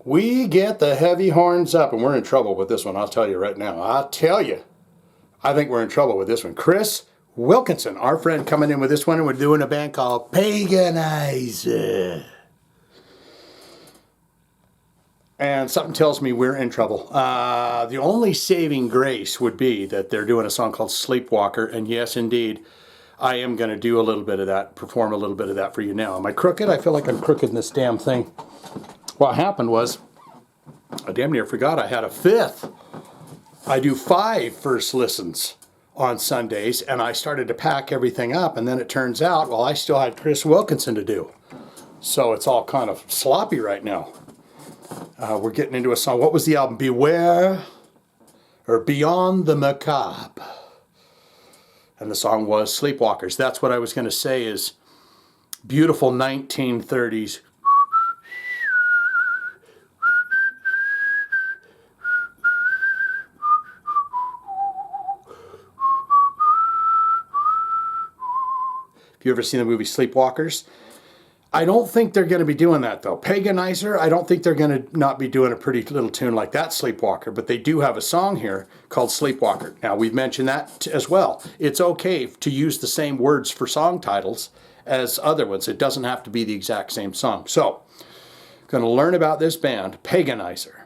We get the heavy horns up, and we're in trouble with this one. I'll tell you right now. I'll tell you. I think we're in trouble with this one. Chris Wilkinson, our friend, coming in with this one, and we're doing a band called Paganizer. And something tells me we're in trouble. The only saving grace would be that they're doing a song called Sleepwalker, and yes, indeed, I am going to do a little bit of that, perform a little bit of that for you now. Am I crooked? I feel like I'm crooked in this damn thing. What happened was, I damn near forgot I had a fifth. I do 5 first listens on Sundays, and I started to pack everything up, and then it turns out, well, I still had Chris Wilkinson to do. So it's all kind of sloppy right now. We're getting into a song. What was the album? Beware, or Beyond the Macabre. And the song was Sleepwalkers. That's what I was going to say is beautiful 1930s. Have you ever seen the movie Sleepwalkers? I don't think they're going to be doing that, though. Paganizer, I don't think they're going to not be doing a pretty little tune like that, Sleepwalker, but they do have a song here called Sleepwalker. Now, we've mentioned that as well. It's okay to use the same words for song titles as other ones. It doesn't have to be the exact same song. So, going to learn about this band, Paganizer,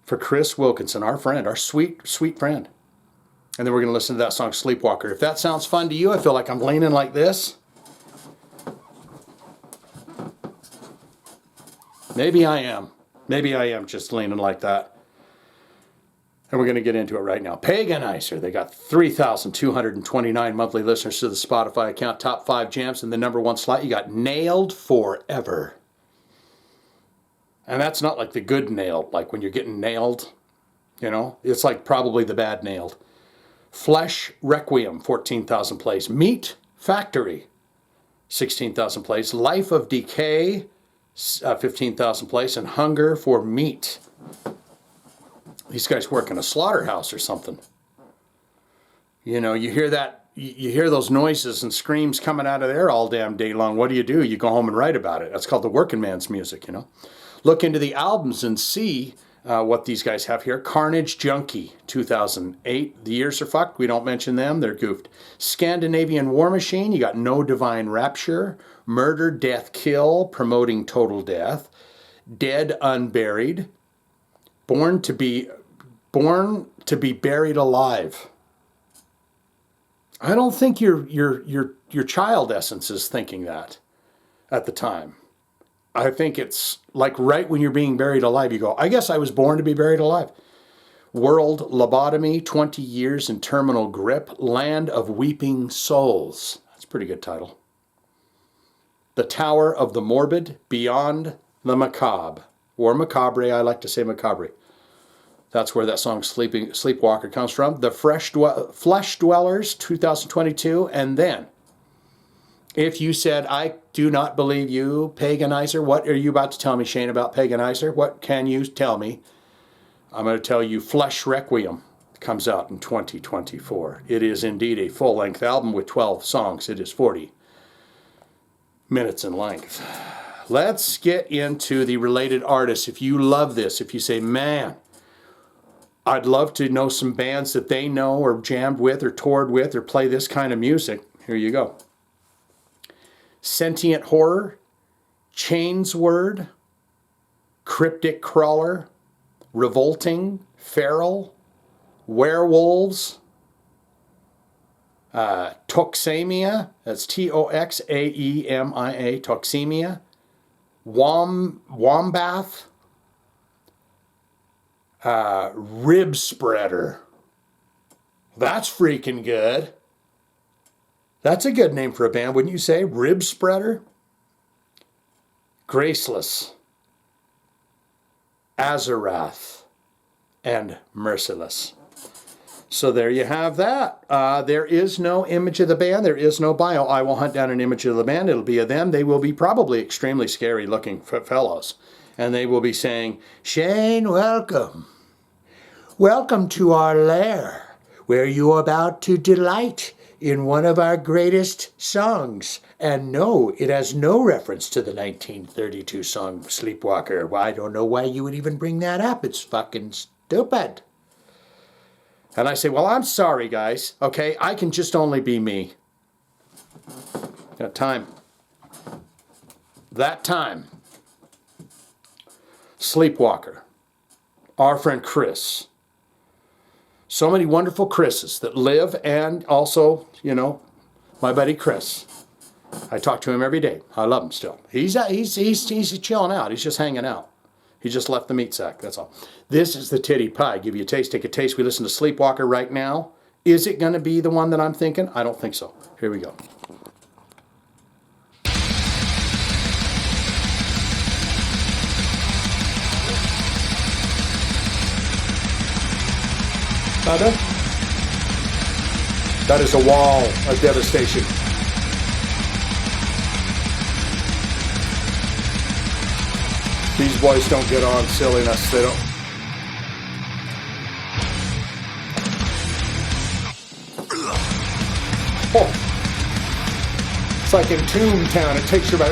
for Chris Wilkinson, our friend, our sweet, sweet friend. And then we're going to listen to that song, Sleepwalker. If that sounds fun to you, I feel like I'm leaning like this. Maybe I am. Maybe I am just leaning like that. And we're going to get into it right now. Paganizer, they got 3,229 monthly listeners to the Spotify account. Top 5 jams in the #1 slot. You got Nailed Forever. And that's not like the good nailed, like when you're getting nailed. You know, it's like probably the bad nailed. Flesh Requiem, 14,000 plays. Meat Factory, 16,000 plays. Life of Decay, 15,000 plays. And Hunger for Meat. These guys work in a slaughterhouse or something. You know, you hear that, you hear those noises and screams coming out of there all damn day long. What do? You go home and write about it. That's called the working man's music, you know. Look into the albums and see what these guys have here. Carnage Junkie, 2008. The Years Are Fucked. We don't mention them. They're goofed. Scandinavian War Machine. You got No Divine Rapture. Murder, Death, Kill. Promoting Total Death. Dead Unburied. Born to be Buried Alive. I don't think your child essence is thinking that at the time. I think it's like right when you're being buried alive, you go, I guess I was born to be buried alive. World Lobotomy, 20 Years in Terminal Grip, Land of Weeping Souls. That's a pretty good title. The Tower of the Morbid, Beyond the Macabre. Or Macabre, I like to say Macabre. That's where that song Sleepwalker comes from. The Flesh Dwellers, 2022. And then, if you said, I do not believe you, Paganizer, what are you about to tell me, Shane, about Paganizer? What can you tell me? I'm going to tell you Flesh Requiem comes out in 2024. It is indeed a full-length album with 12 songs. It is 40 minutes in length. Let's get into the related artists. If you love this, if you say, man, I'd love to know some bands that they know or jammed with or toured with or play this kind of music, here you go. Sentient Horror, Chainsword, Cryptic Crawler, Revolting, Feral, Werewolves, Toxemia, that's Toxaemia, Toxemia, Wombath, Rib Spreader. That's freaking good. That's a good name for a band, wouldn't you say? Rib Spreader? Graceless, Azarath, and Merciless. So there you have that. There is no image of the band. There is no bio. I will hunt down an image of the band. It'll be of them. They will be probably extremely scary looking fellows. And they will be saying, Shane, welcome. Welcome to our lair, where you are about to delight in one of our greatest songs And no, it has no reference to the 1932 song Sleepwalker. Well, I don't know why you would even bring that up. It's fucking stupid. And I say, well, I'm sorry, guys. Okay, I can just only be me. That time. Sleepwalker. Our friend Chris. So many wonderful Chris's that live, and also, you know, my buddy Chris. I talk to him every day. I love him still. He's chilling out. He's just hanging out. He just left the meat sack. That's all. This is the titty pie. Give you a taste. Take a taste. We listen to Sleepwalker right now. Is it going to be the one that I'm thinking? I don't think so. Here we go. That is a wall of devastation. These boys don't get on silliness. They don't. Oh. It's like in Toontown. It takes you by...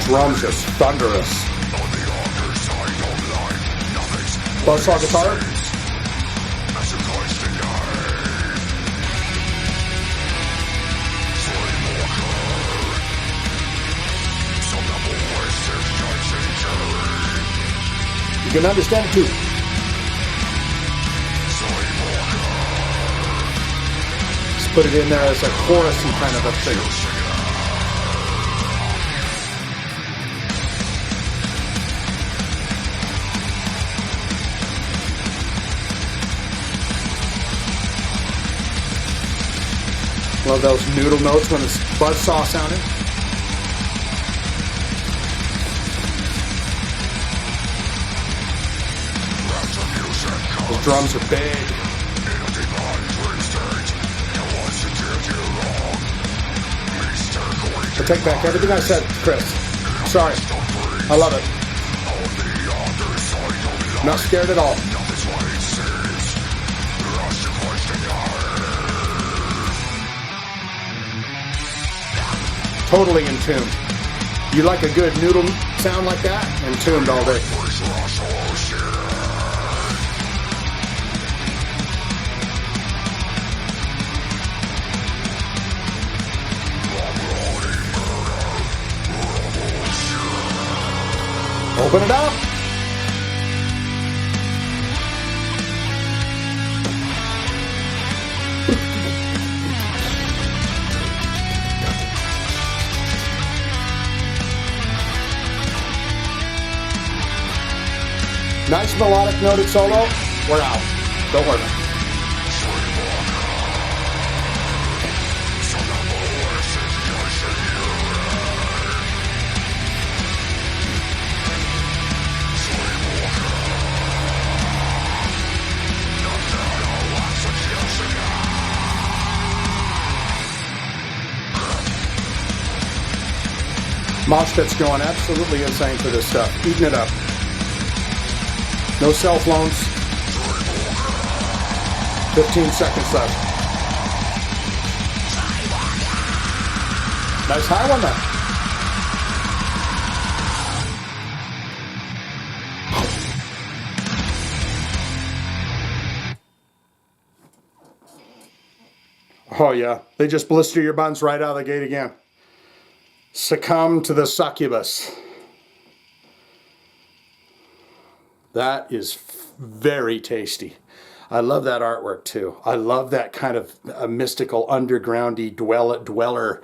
Drums just thunderous. Buzzsaw guitar. You can understand it too. Just put it in there as a chorusy kind of a thing. Love those noodle notes when it's buzzsaw sounding. Those drums are big. I take back everything I said, Chris. Sorry. I love it. Not scared at all. Totally in tune. You like a good noodle sound like that? In tuned all day. Open it up. Nice melodic noted solo. We're out. Don't worry about it. Mosh pit's going absolutely insane for this stuff. Eating it up. No cell phones. 15 seconds left. Nice high one there. Oh yeah, they just blister your buns right out of the gate again. Succumb to the succubus. That is very tasty. I love that artwork too. I love that kind of mystical, undergroundy dweller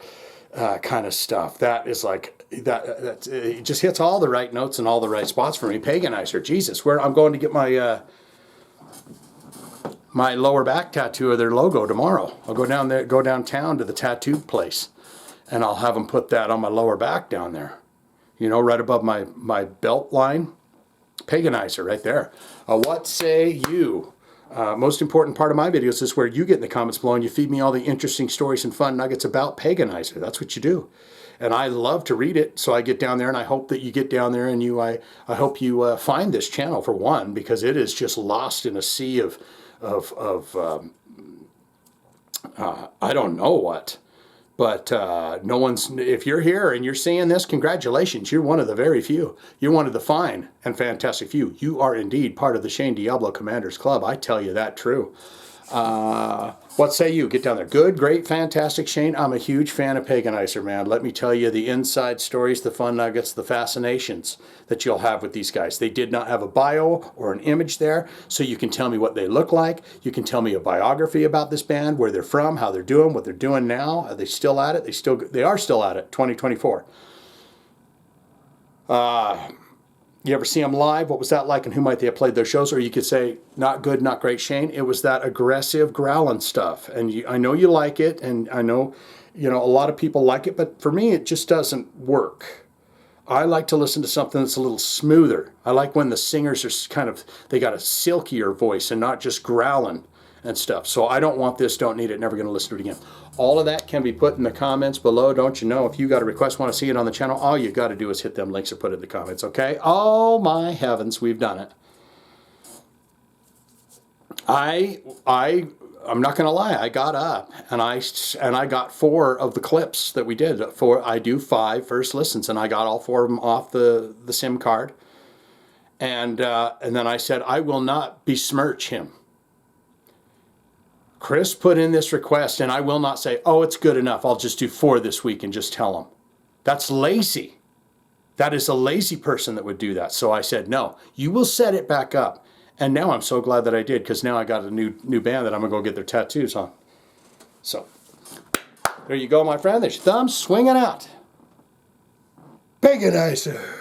kind of stuff. That is like that. It just hits all the right notes and all the right spots for me. Paganizer, Jesus, where I'm going to get my my lower back tattoo of their logo tomorrow. I'll go down there, go downtown to the tattoo place, and I'll have them put that on my lower back down there. You know, right above my belt line. Paganizer right there. What say you? Most important part of my videos is where you get in the comments below and you feed me all the interesting stories and fun nuggets about Paganizer. That's what you do. And I love to read it, so I get down there, and I hope that you get down there and I hope you find this channel for one, because it is just lost in a sea of I don't know what. But no one's, if you're here and you're seeing this, congratulations. You're one of the very few. You're one of the fine and fantastic few. You are indeed part of the Shane Diablo Commanders Club. I tell you that true. What say you? Get down there. Good, great, fantastic, Shane. I'm a huge fan of Paganizer, man. Let me tell you the inside stories, the fun nuggets, the fascinations that you'll have with these guys. They did not have a bio or an image there, so you can tell me what they look like. You can tell me a biography about this band, where they're from, how they're doing, what they're doing now. Are they still at it? They are still at it, 2024. You ever see them live? What was that like, and who might they have played those shows? Or you could say, not good, not great, Shane. It was that aggressive growling stuff. And I know you like it, and I know, a lot of people like it, but for me, it just doesn't work. I like to listen to something that's a little smoother. I like when the singers are they got a silkier voice and not just growling and stuff. So I don't want this, don't need it, never going to listen to it again. All of that can be put in the comments below. Don't you know, if you got a request, want to see it on the channel, all you got to do is hit them links or put it in the comments, okay? Oh my heavens, we've done it. I'm not going to lie, I got up and I got 4 of the clips that we did. I do 5 first listens, and I got all 4 of them off the SIM card. And then I said, I will not besmirch him. Chris put in this request, and I will not say, oh, it's good enough, I'll just do 4 this week and just tell him. That's lazy. That is a lazy person that would do that. So I said, no, you will set it back up. And now I'm so glad that I did, because now I got a new band that I'm going to go get their tattoos on. So there you go, my friend. There's your thumbs swinging out. Paganizer.